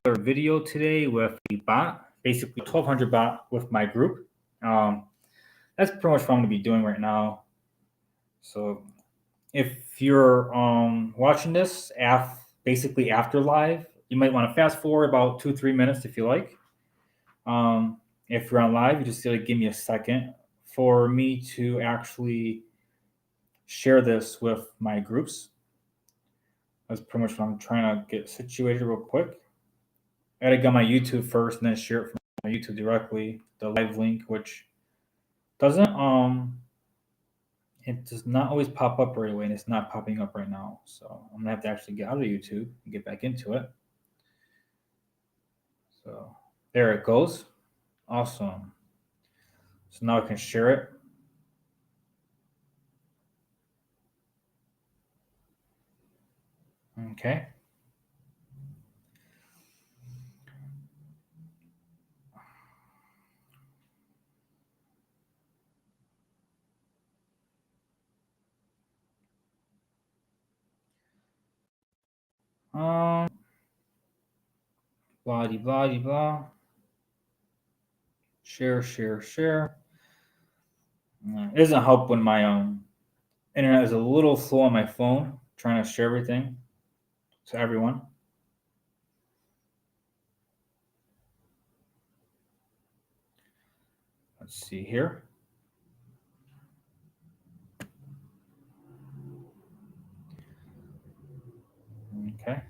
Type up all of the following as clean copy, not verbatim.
another video today with a bot, basically 1200 bot with my group. That's pretty much what I'm going to be doing right now. So if you're watching this basically after live, you might want to fast forward about 2-3 minutes if you like. If you're on live, you just gotta give me a second for me to actually share this with my groups. That's pretty much what I'm trying to get situated real quick. I gotta go on my YouTube first and then share it from my YouTube directly, the live link, which doesn't it does not always pop up right away, and it's not popping up right now. So I'm gonna have to actually get out of YouTube and get back into it. So there it goes. Awesome. So now I can share it. Okay. Blah blah blah blah. Share. It doesn't help when my internet is a little slow on my phone, trying to share everything to everyone. Let's see here. Okay.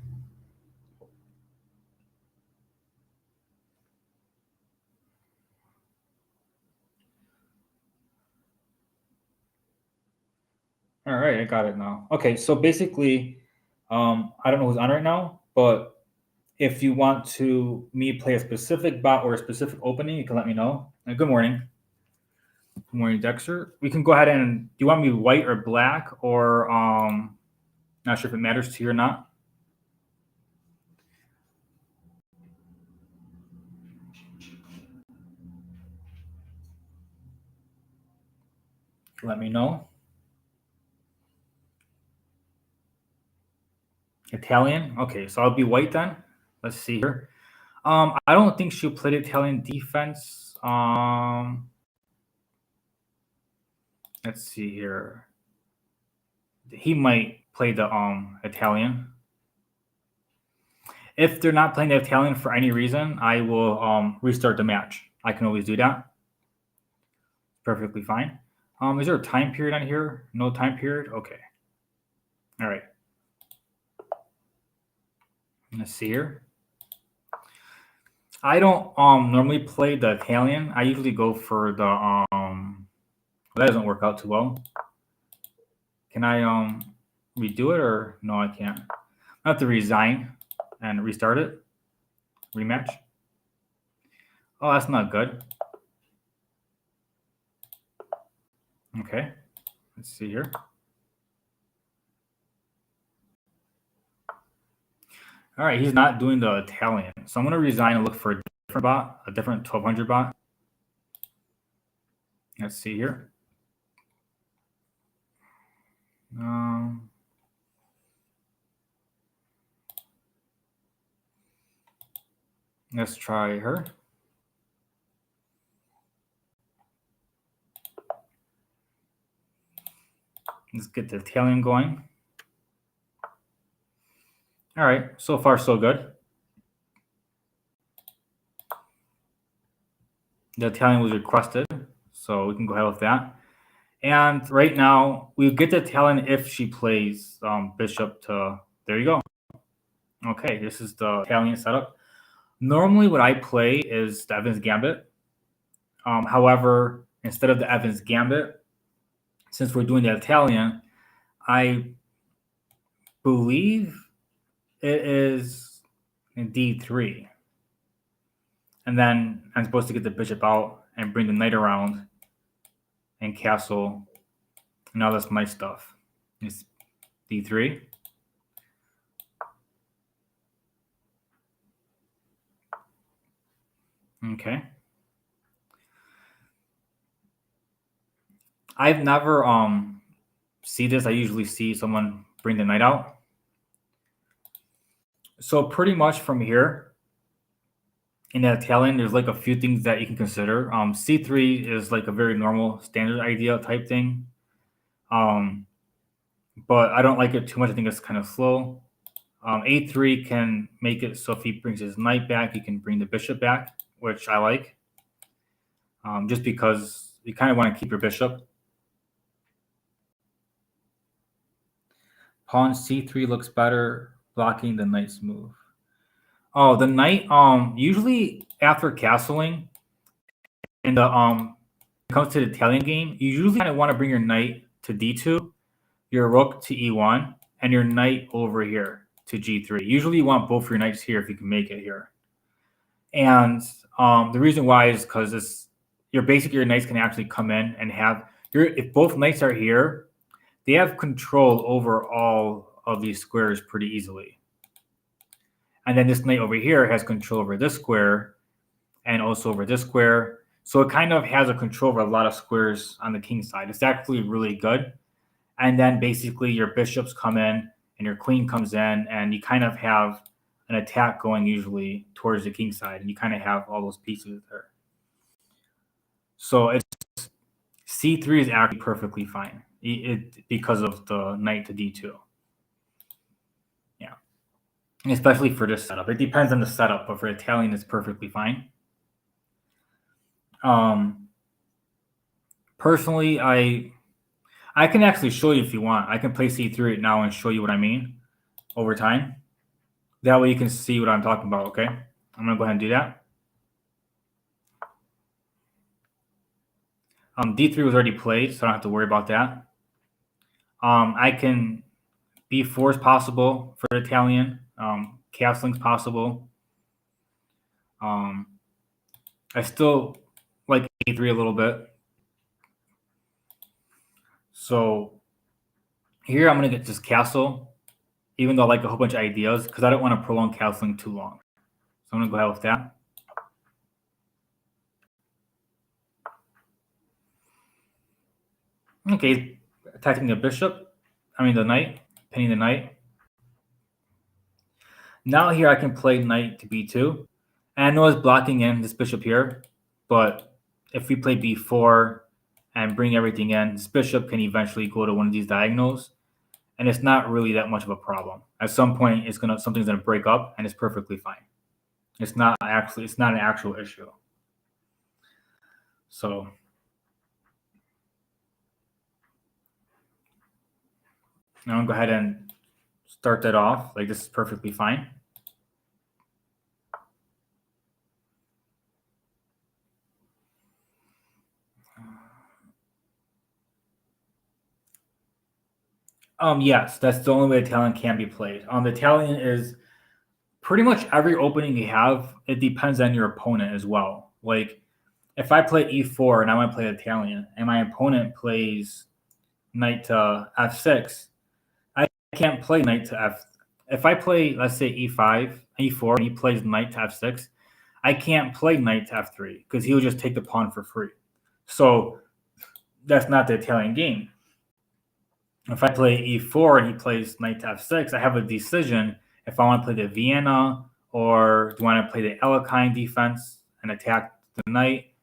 All right, I got it now. Okay, so basically, I don't know who's on right now, but if you want to me play a specific bot or a specific opening, you can let me know. And good morning. Good morning, Dexter. We can go ahead and do you want me white or black or not sure if it matters to you or not. Let me know. Italian? Okay, so I'll be white then. Let's see here. I don't think she'll play the Italian defense. Let's see here. He might play the Italian. If they're not playing the Italian for any reason, I will restart the match. I can always do that. Perfectly fine. Is there a time period on here? No time period? Okay. All right. Let's see here. I don't normally play the Italian. I usually go for the that doesn't work out too well. Can I redo it or no I can't? I have to resign and restart it. Rematch. Oh, that's not good. Okay. Let's see here. All right, he's not doing the Italian. So I'm going to resign and look for a different bot, a different 1200 bot. Let's see here. Let's try her. Let's get the Italian going. All right, so far so good. The Italian was requested, so we can go ahead with that. And right now, we get the Italian if she plays bishop to, there you go. Okay, this is the Italian setup. Normally what I play is the Evans Gambit. However, instead of the Evans Gambit, since we're doing the Italian, I believe it is in D3. And then I'm supposed to get the bishop out and bring the knight around and castle. Now that's my stuff. It's D3. Okay. I've never see this. I usually see someone bring the knight out. So pretty much from here, in the Italian, there's like a few things that you can consider. C3 is like a very normal standard idea type thing. Um, but I don't like it too much. I think it's kind of slow. A3 can make it so if he brings his knight back, he can bring the bishop back, which I like. Just because you kind of want to keep your bishop. Pawn C3 looks better, blocking the knight's move. Oh, the knight. Usually after castling, in the when it comes to the Italian game, you usually kind of want to bring your knight to D2, your rook to E1, and your knight over here to G3. Usually, you want both your knights here if you can make it here. And the reason why is because it's your knights can actually come in and have if both knights are here, they have control over all of these squares pretty easily. And then this knight over here has control over this square and also over this square. So it kind of has a control over a lot of squares on the king side. It's actually really good. And then basically your bishops come in and your queen comes in, and you kind of have an attack going usually towards the king side, and you kind of have all those pieces there. So it's C3 is actually perfectly fine because of the knight to D2. Yeah. And especially for this setup. It depends on the setup, but for Italian, it's perfectly fine. Personally, I can actually show you if you want. I can play C3 right now and show you what I mean over time. That way you can see what I'm talking about, okay? I'm going to go ahead and do that. D3 was already played, so I don't have to worry about that. I can B4 is possible for the Italian. Castling's possible. I still like A3 a little bit. So here I'm going to get this castle, even though I like a whole bunch of ideas, because I don't want to prolong castling too long. So I'm going to go ahead with that. Okay, attacking the bishop. I mean the knight, pinning the knight. Now here I can play knight to b2. And I know it's blocking in this bishop here, but if we play b4 and bring everything in, this bishop can eventually go to one of these diagonals, and it's not really that much of a problem. At some point, something's gonna break up, and it's perfectly fine. It's not an actual issue. So now I'm gonna go ahead and start that off. Like, this is perfectly fine. Yes, that's the only way Italian can be played. The Italian is pretty much every opening you have. It depends on your opponent as well. Like, if I play e4 and I want to play Italian, and my opponent plays knight to f6, I can't play knight to f. If I play, let's say e5, e4, and he plays knight to f6, I can't play knight to f3 because he'll just take the pawn for free. So that's not the Italian game. If I play e4 and he plays knight to f6, I have a decision if I want to play the Vienna or do I want to play the Alekhine defense and attack the knight.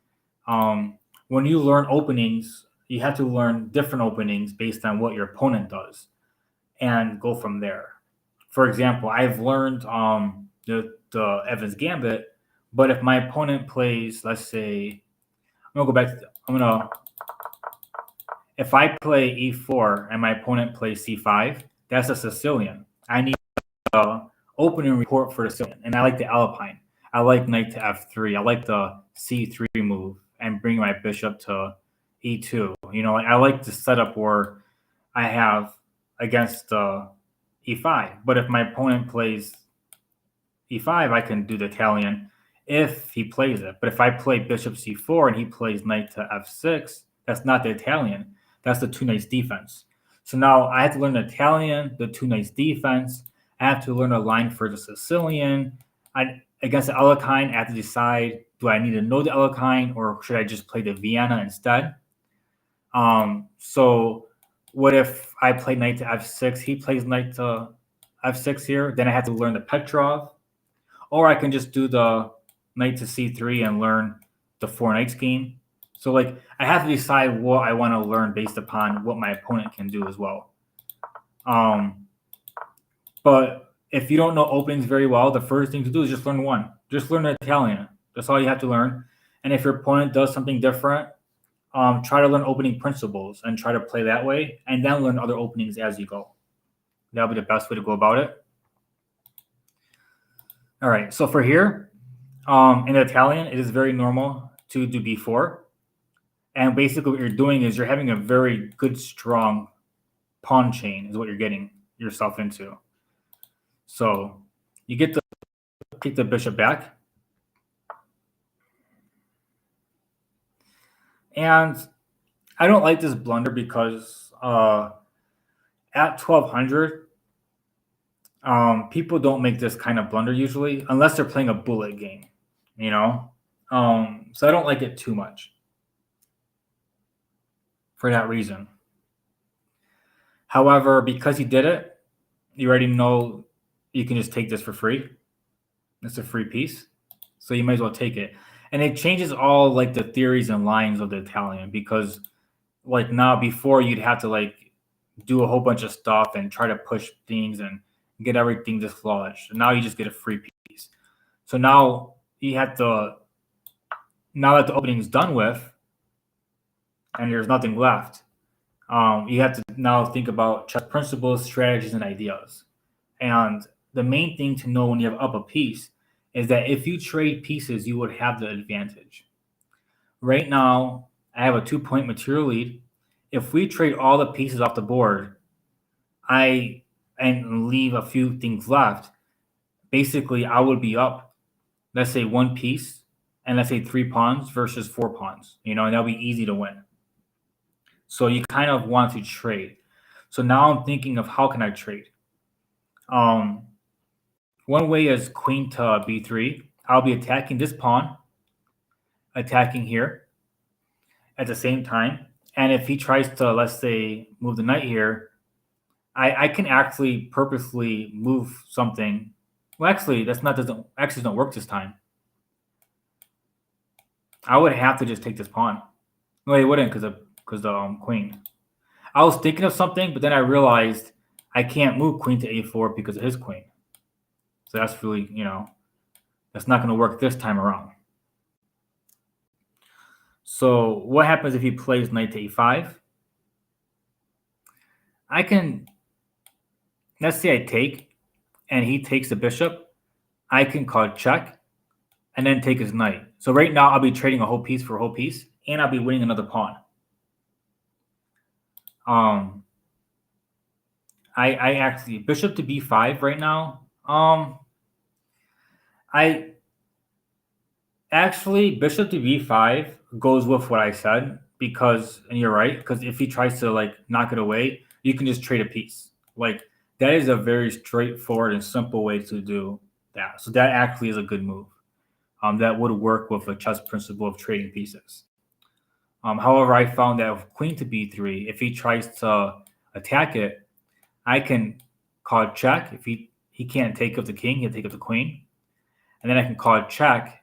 When you learn openings, you have to learn different openings based on what your opponent does and go from there. For example, I've learned the Evans Gambit, but if my opponent plays, let's say, if I play e4 and my opponent plays c5, that's a Sicilian. I need the opening report for the Sicilian, and I like the Alpine. I like knight to f3. I like the c3 move and bring my bishop to e2. I like the setup where I have against e5. But if my opponent plays e5, I can do the Italian if he plays it. But if I play bishop c4 and he plays knight to f6, that's not the Italian. That's the two knights defense. So now I have to learn the Italian, the two knights defense. I have to learn a line for the Sicilian. Against the Alekhine, I have to decide, do I need to know the Alekhine or should I just play the Vienna instead? So what if I play knight to f6, he plays knight to f6 here, then I have to learn the Petrov. Or I can just do the knight to c3 and learn the 4 knights game. So like I have to decide what I want to learn based upon what my opponent can do as well. But if you don't know openings very well, the first thing to do is just learn one. Just learn Italian. That's all you have to learn. And if your opponent does something different, try to learn opening principles and try to play that way, and then learn other openings as you go. That'll be the best way to go about it. All right, so for here, in Italian, it is very normal to do b4. And basically what you're doing is you're having a very good, strong pawn chain is what you're getting yourself into. So you get to take the bishop back. And I don't like this blunder because at 1200, people don't make this kind of blunder usually, unless they're playing a bullet game, you know? So I don't like it too much for that reason. However, because he did it, you already know you can just take this for free. It's a free piece. So you might as well take it. And it changes all like the theories and lines of the Italian, because like now before you'd have to like do a whole bunch of stuff and try to push things and get everything dislodged. And now you just get a free piece. So now you have to, now that the opening is done with and there's nothing left, you have to now think about chess principles, strategies, and ideas. And the main thing to know when you have up a piece is that if you trade pieces, you would have the advantage. Right now, I have a 2-point material lead. If we trade all the pieces off the board, and leave a few things left, basically I would be up, let's say 1 piece, and let's say 3 pawns versus 4 pawns, and that'll be easy to win. So you kind of want to trade. So now I'm thinking of how can I trade? One way is queen to b3. I'll be attacking this pawn, attacking here at the same time. And if he tries to, let's say, move the knight here, I can actually purposely move something. Well, actually, doesn't work this time. I would have to just take this pawn. No, it wouldn't because the queen. I was thinking of something, but then I realized I can't move queen to a4 because of his queen. So that's really, that's not going to work this time around. So what happens if he plays knight to e5? I can, let's say I take, and he takes the bishop. I can call check, and then take his knight. So right now I'll be trading a whole piece for a whole piece, and I'll be winning another pawn. I actually, bishop to b5 right now. I actually, bishop to b5 goes with what I said, because, and you're right, because if he tries to like knock it away, you can just trade a piece. Like that is a very straightforward and simple way to do that. So that actually is a good move. That would work with a chess principle of trading pieces. However, I found that with queen to b3, if he tries to attack it, I can call check. If he can't take up the king, he'll take up the queen. And then I can call check.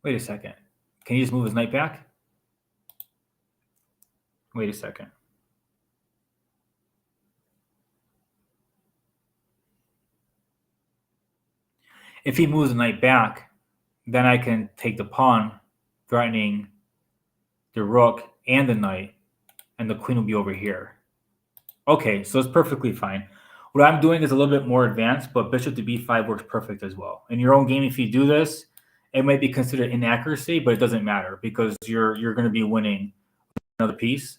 Wait a second. Can he just move his knight back? Wait a second. If he moves the knight back, then I can take the pawn, threatening the rook and the knight, and the queen will be over here. Okay, so it's perfectly fine. What I'm doing is a little bit more advanced, but bishop to b5 works perfect as well. In your own game, if you do this, it might be considered inaccuracy, but it doesn't matter because you're going to be winning another piece.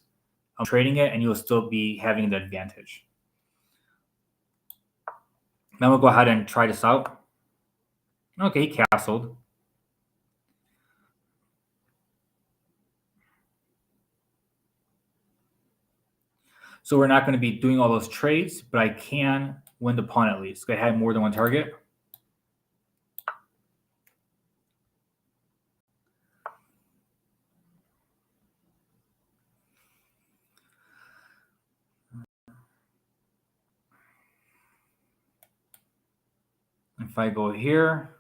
I'm trading it, and you'll still be having the advantage. Now we'll go ahead and try this out. Okay, he castled. So we're not going to be doing all those trades, but I can win the pawn at least. I have more than one target. If I go here,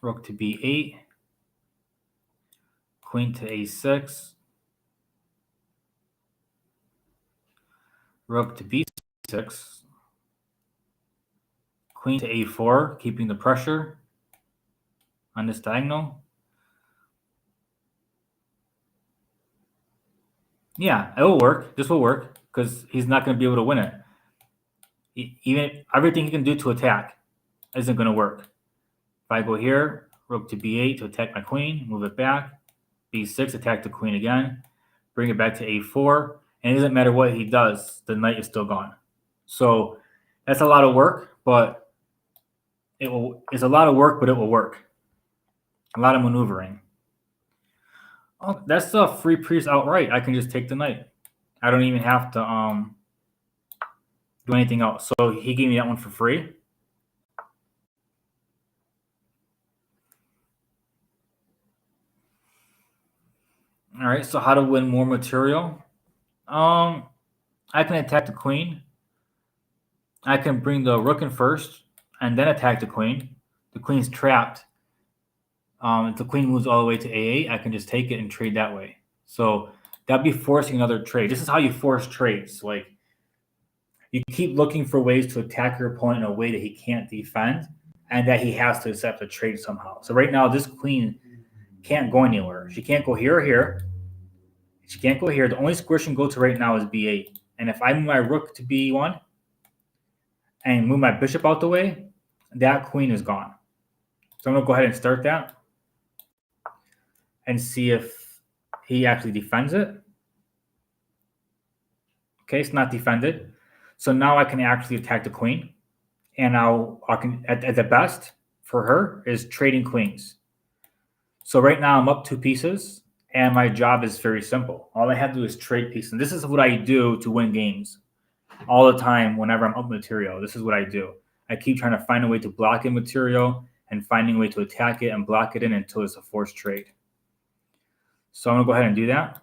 rook to b8, queen to a6, rook to b6, queen to a4, keeping the pressure on this diagonal. Yeah, it will work. This will work because he's not going to be able to win it. Even everything he can do to attack isn't going to work. If I go here, rook to b8 to attack my queen, move it back, b6, attack the queen again, bring it back to a4, and it doesn't matter what he does, the knight is still gone. So that's a lot of work, but it's a lot of work, but it will work. A lot of maneuvering. Oh, that's a free piece outright. I can just take the knight. I don't even have to do anything else. So he gave me that one for free. All right, so how to win more material? I can attack the queen. I can bring the rook in first and then attack the queen. The queen's trapped. If the queen moves all the way to a8, I can just take it and trade that way. So that'd be forcing another trade. This is how you force trades. Like, you keep looking for ways to attack your opponent in a way that he can't defend and that he has to accept a trade somehow. So right now, this queen can't go anywhere. She can't go here or here. She can't go here. The only square she can go to right now is b8. And if I move my rook to b1 and move my bishop out the way, that queen is gone. So I'm going to go ahead and start that and see if he actually defends it. Okay, it's not defended. So now I can actually attack the queen. And now I can, at the best for her, is trading queens. So right now I'm up 2 pieces, and my job is very simple. All I have to do is trade pieces. And this is what I do to win games all the time whenever I'm up material. This is what I do. I keep trying to find a way to block in material and finding a way to attack it and block it in until it's a forced trade. So I'm going to go ahead and do that.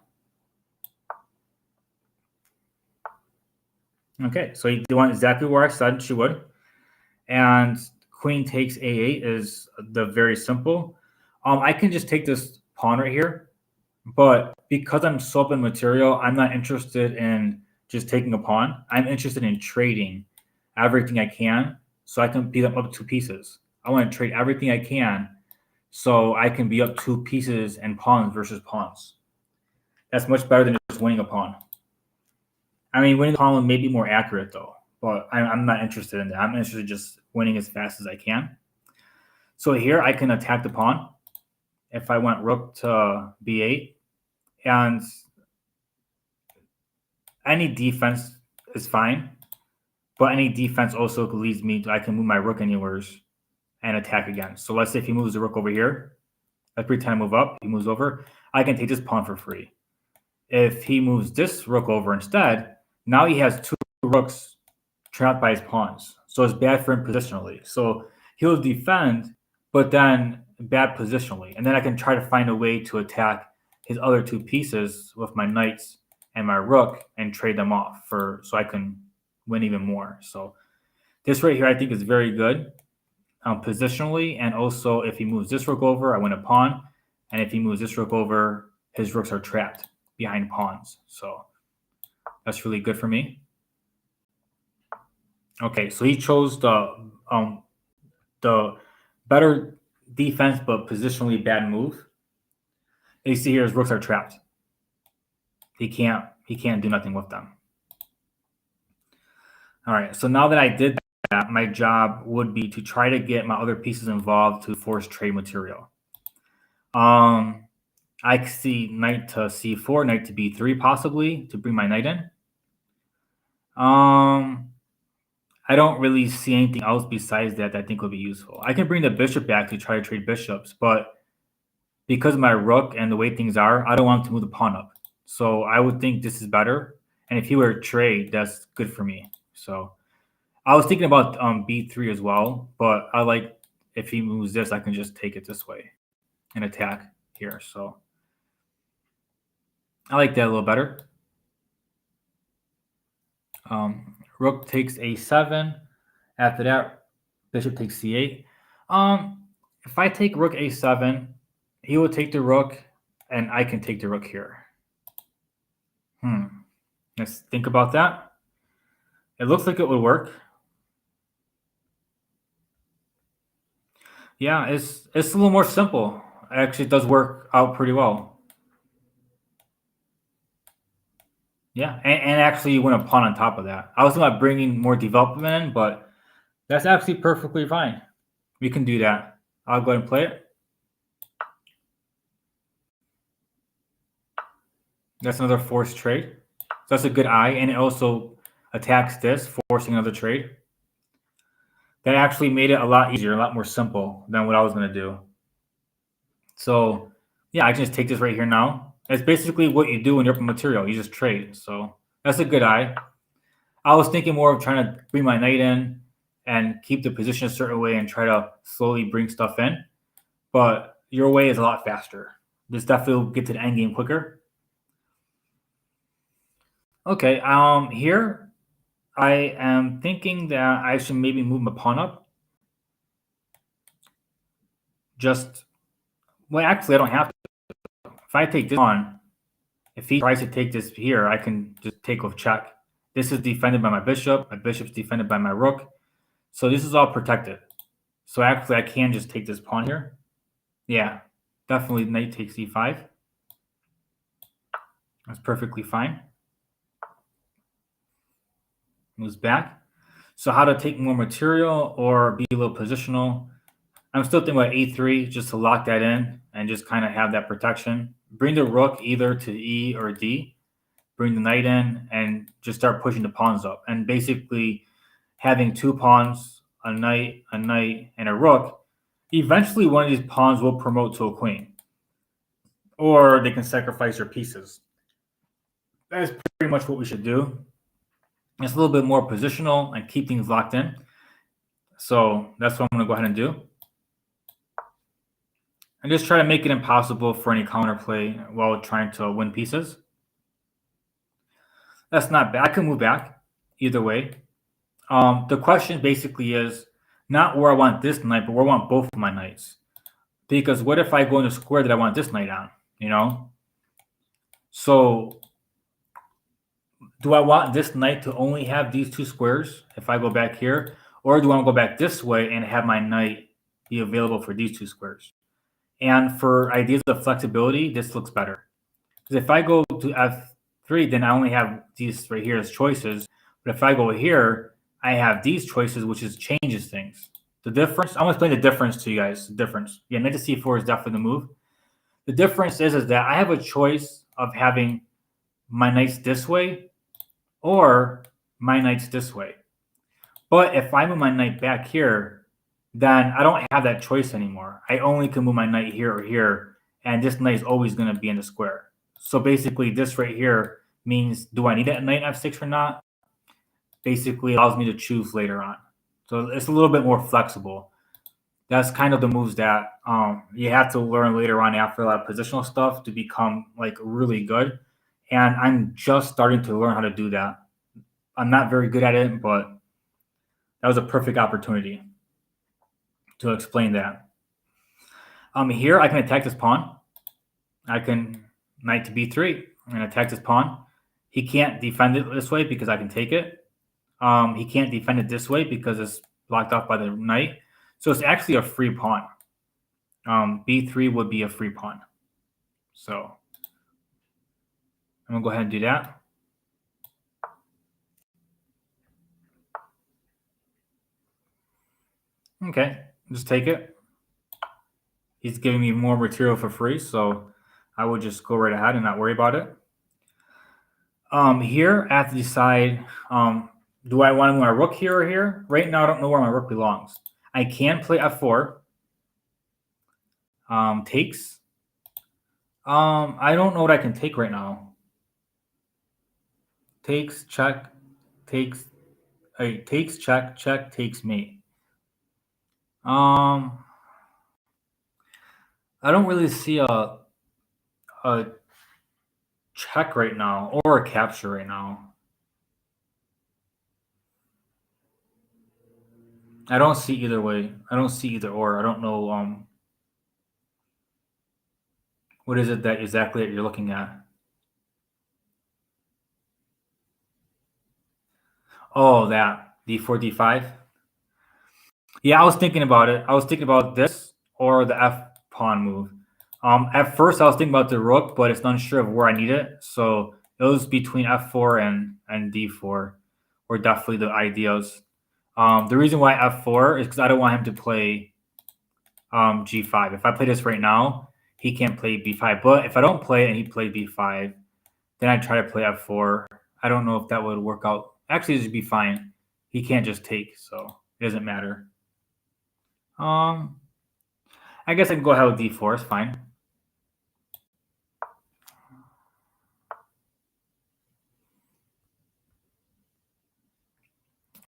Okay, so he went exactly where I said she would. And queen takes a8 is the very simple. I can just take this pawn right here, but because I'm so up in material, I'm not interested in just taking a pawn. I'm interested in trading everything I can so I can beat them up 2 pieces. I want to trade everything I can so I can be up 2 pieces and pawns versus pawns. That's much better than just winning a pawn. I mean, winning a pawn may be more accurate though, but I'm not interested in that. I'm interested in just winning as fast as I can. So here I can attack the pawn if I went rook to b8, and any defense is fine, but any defense also leads me to, I can move my rook anywhere and attack again. So let's say if he moves the rook over here, let's pretend I move up, he moves over, I can take this pawn for free. If he moves this rook over instead, now he has 2 rooks trapped by his pawns. So it's bad for him positionally. So he'll defend, but then bad positionally. And then I can try to find a way to attack his other 2 pieces with my knights and my rook and trade them off so I can win even more. So this right here I think is very good positionally. And also if he moves this rook over, I win a pawn. And if he moves this rook over, his rooks are trapped behind pawns. So that's really good for me. Okay, so he chose the better defense but positionally bad move. You see here his rooks are trapped. He can't do nothing with them. All right, so now that I did that, my job would be to try to get my other pieces involved to force trade material. I see knight to c4, knight to b3 possibly to bring my knight in. I don't really see anything else besides that I think would be useful. I can bring the bishop back to try to trade bishops, but because of my rook and the way things are, I don't want to move the pawn up. So I would think this is better. And if he were to trade, that's good for me. So I was thinking about b3 as well, but I like if he moves this, I can just take it this way and attack here. So I like that a little better. Rook takes a7. After that, bishop takes c8. If I take rook a7, he will take the rook, and I can take the rook here. Let's think about that. It looks like it would work. Yeah, it's a little more simple. Actually, it does work out pretty well. Yeah, and actually you win a pawn on top of that. I was thinking about bringing more development in, but that's actually perfectly fine. We can do that. I'll go ahead and play it. That's another forced trade. So that's a good eye, and it also attacks this, forcing another trade. That actually made it a lot easier, a lot more simple than what I was going to do. So, yeah, I can just take this right here now. It's basically what you do when you're up in material. You just trade. So that's a good eye. I was thinking more of trying to bring my knight in and keep the position a certain way and try to slowly bring stuff in. But your way is a lot faster. This definitely will get to the end game quicker. Okay, here I am thinking that I should maybe move my pawn up. Well, actually, I don't have to. If I take this on, if he tries to take this here, I can just take with check. This is defended by my bishop. My bishop's defended by my rook. So this is all protected. So actually, I can just take this pawn here. Yeah, definitely knight takes e5. That's perfectly fine. Moves back. So how to take more material or be a little positional. I'm still thinking about a3 just to lock that in and just kind of have that protection. Bring the rook either to E or D. Bring the knight in and just start pushing the pawns up. And basically having two pawns, a knight, and a rook, eventually one of these pawns will promote to a queen. Or they can sacrifice their pieces. That is pretty much what we should do. It's a little bit more positional and keep things locked in. So that's what I'm going to go ahead and do. And just try to make it impossible for any counterplay while trying to win pieces. That's not bad. I can move back either way. The question basically is not where I want this knight, but where I want both of my knights. Because what if I go in a square that I want this knight on, you know? So do I want this knight to only have these two squares if I go back here? Or do I want to go back this way and have my knight be available for these two squares? And for ideas of flexibility, this looks better. Because if I go to F3, then I only have these right here as choices. But if I go here, I have these choices, which changes things. The difference, I'm going to explain the difference to you guys. The difference. Yeah, knight to C4 is definitely the move. The difference is that I have a choice of having my knights this way or my knights this way. But if I move my knight back here, then I don't have that choice anymore. I only can move my knight here or here, and this knight is always going to be in the square. So basically, this right here means, do I need a knight f6 or not? Basically, allows me to choose later on. So it's a little bit more flexible. That's kind of the moves that you have to learn later on after a lot of positional stuff to become like really good. And I'm just starting to learn how to do that. I'm not very good at it, but that was a perfect opportunity to explain that. Here I can attack this pawn. I can knight to b3 and attack this pawn. He can't defend it this way because I can take it. He can't defend it this way because it's blocked off by the knight. So it's actually a free pawn. B3 would be a free pawn. So I'm going to go ahead and do that. Okay, just take it. He's giving me more material for free, so I would just go right ahead and not worry about it. Here I have to decide, do I want to move my rook here or here? Right now I don't know where my rook belongs. I can play f4. Takes. I don't know what I can take right now. Takes, check, takes, takes, check, check, takes me. I don't really see a check right now or a capture right now. I don't see either way. I don't see either or. I don't know What is it that exactly that you're looking at? Oh, that d4, d5. Yeah, I was thinking about it. I was thinking about this or the f pawn move. At first I was thinking about the rook, but it's unsure of where I need it. So it was between f4 and d4 were definitely the ideas. The reason why f4 is because I don't want him to play g5. If I play this right now, he can't play b5. But if I don't play it and he plays b5, then I try to play f4. I don't know if that would work out. Actually, this would be fine. He can't just take, so it doesn't matter. I guess I can go ahead with d4. It's fine.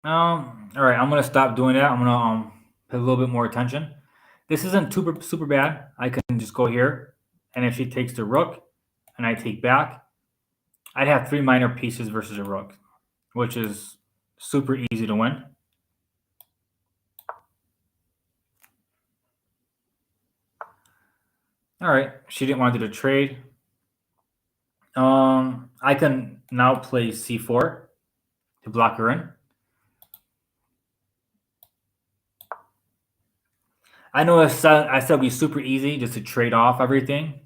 All right. I'm gonna stop doing that. I'm gonna pay a little bit more attention. This isn't super bad. I can just go here, and if she takes the rook, and I take back, I'd have 3 minor pieces versus a rook, which is super easy to win. All right. She didn't want to do the trade. I can now play c4 to block her in. I know I said it'd be super easy just to trade off everything,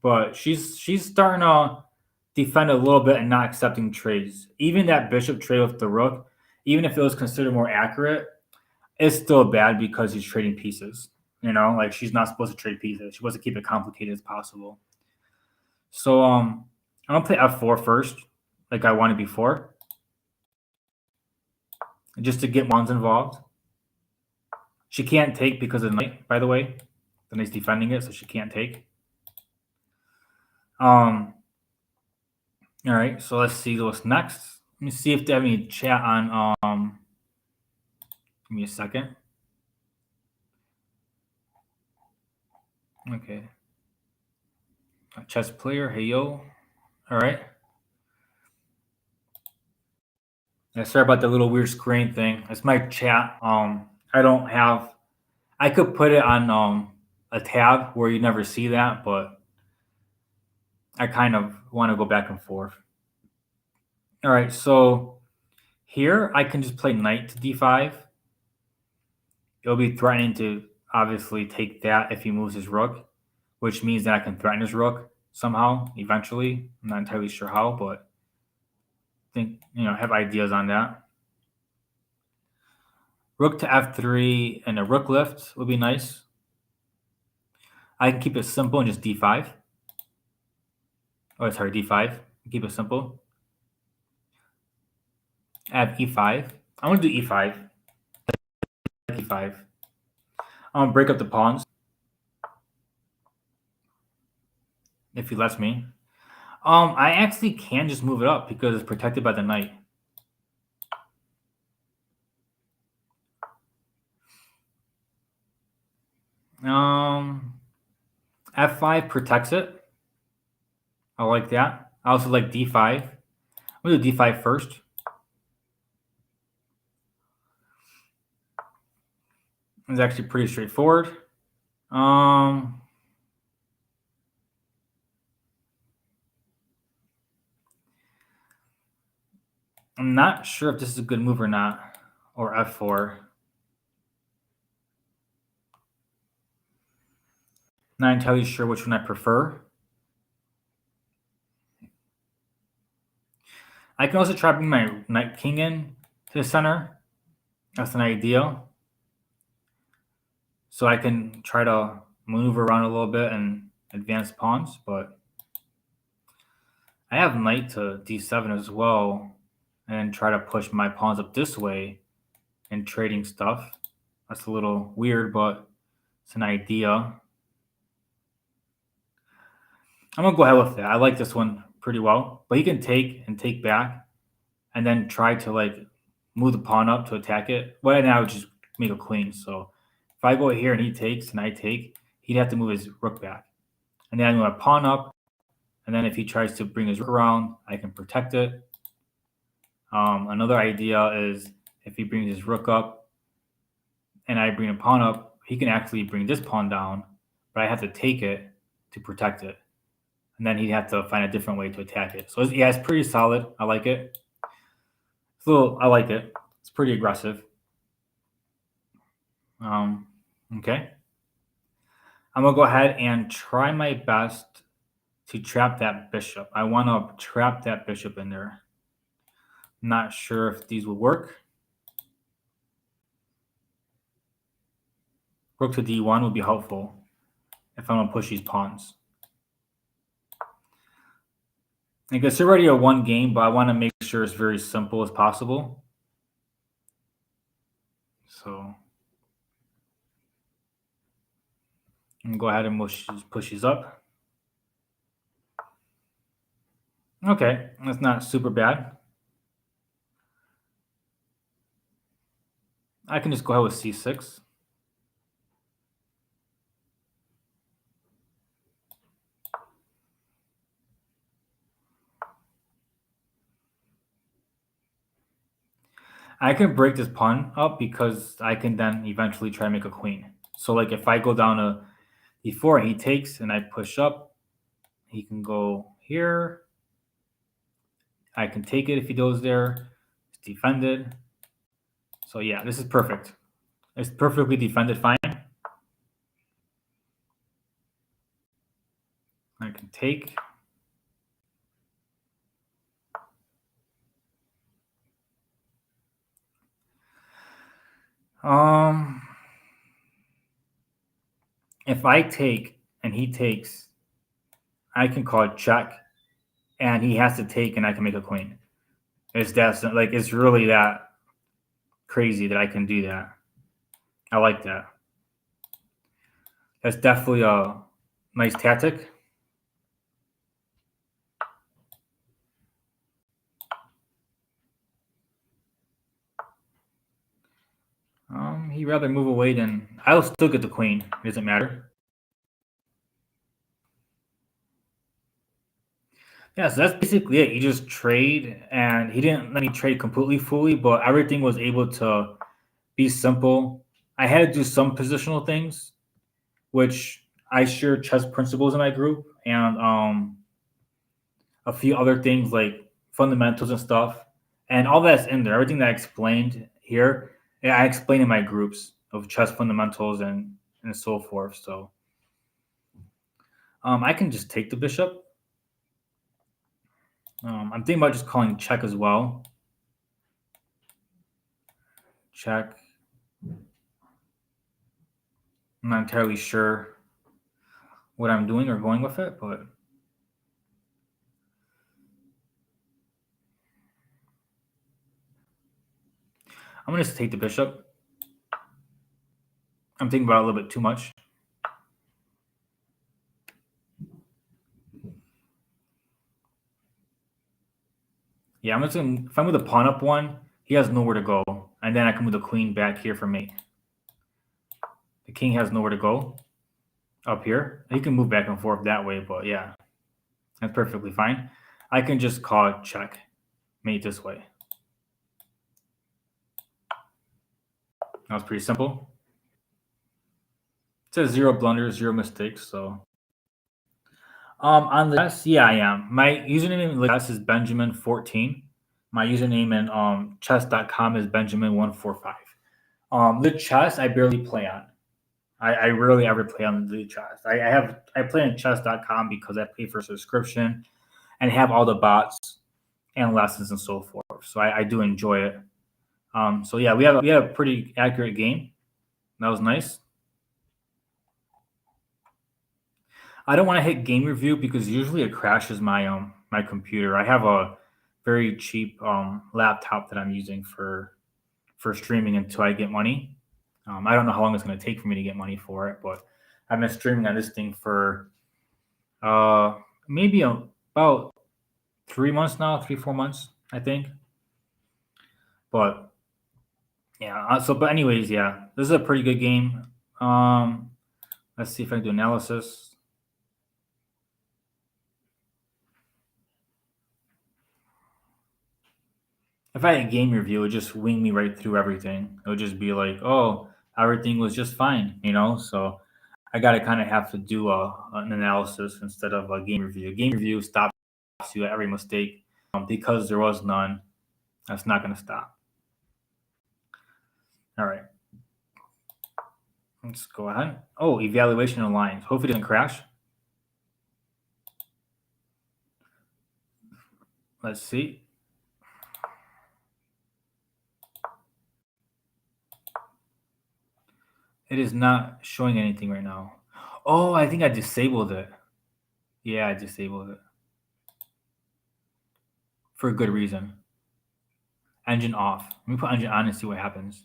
but she's starting to defend a little bit and not accepting trades. Even that bishop trade with the rook, even if it was considered more accurate, it's still bad because he's trading pieces. You know, like she's not supposed to trade pieces. She wants to keep it complicated as possible. So I'm gonna play f4 first, like I wanted before, just to get pawns involved. She can't take because of the knight, by the way. The knight's defending it, so she can't take. All right, so let's see what's next. Let me see if they have any chat on. Give me a second. Okay. A chess player, hey yo. All right. Yeah, sorry about the little weird screen thing. It's my chat. I don't have. I could put it on a tab where you never see that, but I kind of want to go back and forth. All right, so here I can just play knight to d5. It'll be threatening to obviously take that if he moves his rook, which means that I can threaten his rook somehow eventually. I'm not entirely sure how, but I think have ideas on that. Rook to f3 and a rook lift would be nice. I can keep it simple and just d5. Oh, sorry, d5. Keep it simple. I have e5. I'm gonna do e5. e5. I'm gonna break up the pawns if he lets me. I actually can just move it up because it's protected by the knight. F5 protects it. I like that. I also like d5. I'm gonna do d5 first. It's actually pretty straightforward. I'm not sure if this is a good move or not, or f4. Not entirely sure which one I prefer. I can also try bringing my knight king in to the center. That's an idea. So I can try to maneuver around a little bit and advance pawns, but I have knight to d7 as well, and try to push my pawns up this way and trading stuff. That's a little weird, but it's an idea. I'm gonna go ahead with that. I like this one pretty well, but he can take and take back, and then try to like move the pawn up to attack it. Well, now just make a queen. So if I go here and he takes and I take, he'd have to move his rook back, and then I'm gonna pawn up, and then if he tries to bring his rook around, I can protect it. Another idea is if he brings his rook up and I bring a pawn up, he can actually bring this pawn down, but I have to take it to protect it. and then he'd have to find a different way to attack it. So yeah, it's pretty solid. I like it. I like it. It's pretty aggressive. Um, okay. I'm gonna go ahead and try my best to trap that bishop. I want to trap that bishop in there. Not sure if these will work. Rook to d1 would be helpful if I'm gonna push these pawns. I guess it's already a one game, but I want to make sure it's very simple as possible. So I'm gonna go ahead and push these up. Okay, that's not super bad. I can just go ahead with c6. I can break this pawn up because I can then eventually try to make a queen. So like if I go down to d4 and he takes and I push up, he can go here. I can take it if he goes there. It's defended. So yeah, this is perfect. It's perfectly defended fine. I can take. If I take and he takes, I can call it check, and he has to take, and I can make a queen. It's it's really that crazy that I can do that. I like that. That's definitely a nice tactic. He'd rather move away than I'll still get the queen. It doesn't matter. Yeah, so that's basically it. You just trade, and he didn't let me trade completely fully, but everything was able to be simple. I had to do some positional things, which I share chess principles in my group, and a few other things like fundamentals and stuff, and all that's in there. Everything that I explained here, yeah, I explain in my groups of chess fundamentals and so forth. So I can just take the bishop. I'm thinking about just calling check as well. Check. I'm not entirely sure what I'm doing or going with it, but I'm gonna just take the bishop. I'm thinking about it a little bit too much. Yeah, I'm just gonna, if I move the pawn up one, he has nowhere to go, and then I can move the queen back here for me. The king has nowhere to go up here. He can move back and forth that way, but yeah, that's perfectly fine. I can just call it check, mate this way. That was pretty simple. It says 0 blunders, 0 mistakes, so. On the chess, yeah, I am. My username in chess is Benjamin14. My username in chess.com is Benjamin145. The chess I barely play on. I rarely ever play on the chess. I play on chess.com because I pay for a subscription and have all the bots and lessons and so forth. So I do enjoy it. So yeah, we had a pretty accurate game. That was nice. I don't want to hit game review because usually it crashes my computer. I have a very cheap laptop that I'm using for streaming until I get money. I don't know how long it's going to take for me to get money for it, but I've been streaming on this thing for maybe about 3 months now, 3 4 months, I think. But yeah, but anyways, yeah, this is a pretty good game. Let's see if I can do analysis. If I had a game review, it would just wing me right through everything. It would just be like, oh, everything was just fine, you know? So I got to kind of have to do an analysis instead of a game review. Game review stops you at every mistake. Because there was none, that's not going to stop. All right. Let's go ahead. Oh, evaluation of lines. Hopefully it doesn't crash. Let's see. It is not showing anything right now. Oh, I think I disabled it. Yeah, I disabled it. For a good reason. Engine off. Let me put engine on and see what happens.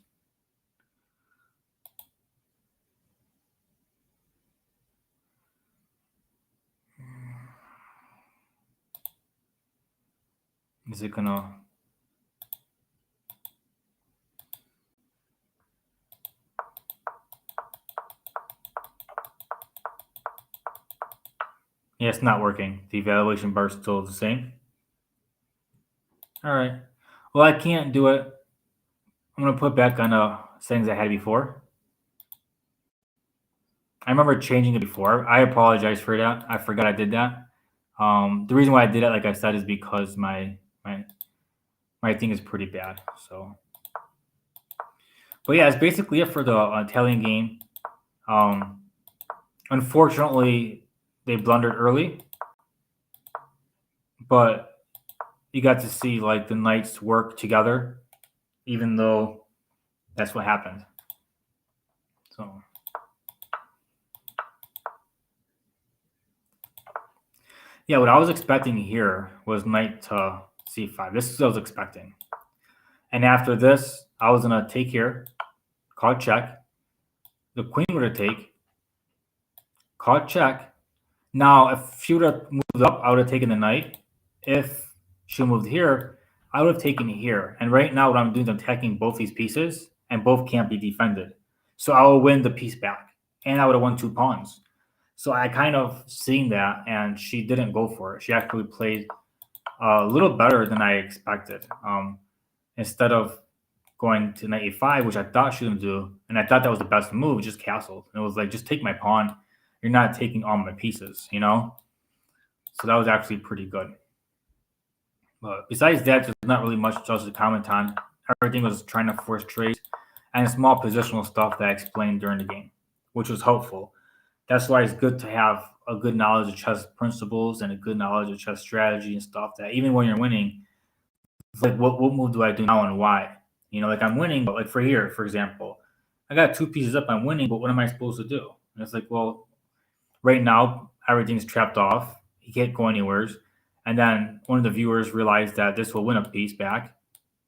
Is it gonna... Yeah, it's not working. The evaluation bar is still the same. All right. Well, I can't do it. I'm gonna put back on settings I had before. I remember changing it before. I apologize for that. I forgot I did that. The reason why I did it, like I said, is because my thing is pretty bad. So, but yeah, it's basically it for the Italian game. Unfortunately, they blundered early, but you got to see like the knights work together, even though that's what happened. So, yeah, what I was expecting here was knight to c5. This is what I was expecting. And after this, I was gonna take here, call check. The queen would have take, call check. Now, if she would have moved up, I would have taken the knight. If she moved here, I would have taken here. And right now, what I'm doing is I'm attacking both these pieces, and both can't be defended. So I will win the piece back, and I would have won 2 pawns. So I kind of seen that, and she didn't go for it. She actually played a little better than I expected. Instead of going to knight e5, which I thought she was going to do, and I thought that was the best move, just castled. And it was like, just take my pawn. You're not taking all my pieces, you know? So that was actually pretty good. But besides that, there's not really much else to comment on. Everything was trying to force trades and small positional stuff that I explained during the game, which was helpful. That's why it's good to have a good knowledge of chess principles and a good knowledge of chess strategy and stuff that even when you're winning, it's like what move do I do now and why? You know, like I'm winning, but like for here, for example, I got 2 pieces up, I'm winning, but what am I supposed to do? And it's like, well, right now everything's trapped off. He can't go anywhere. And then one of the viewers realized that this will win a piece back,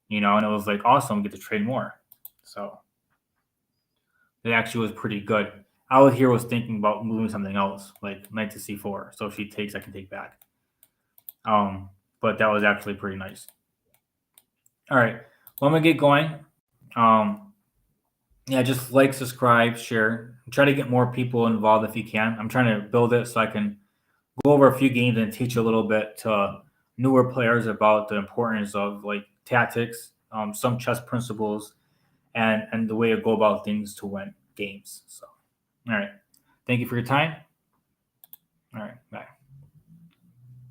you know, and it was like awesome, get to trade more. So it actually was pretty good. Out here was thinking about moving something else, like knight to c4. So if she takes, I can take back. But that was actually pretty nice. All right, well, I'm gonna get going. Yeah, just like, subscribe, share. Try to get more people involved if you can. I'm trying to build it so I can go over a few games and teach a little bit to newer players about the importance of like tactics, some chess principles, and the way to go about things to win games. So, all right, thank you for your time. All right, bye.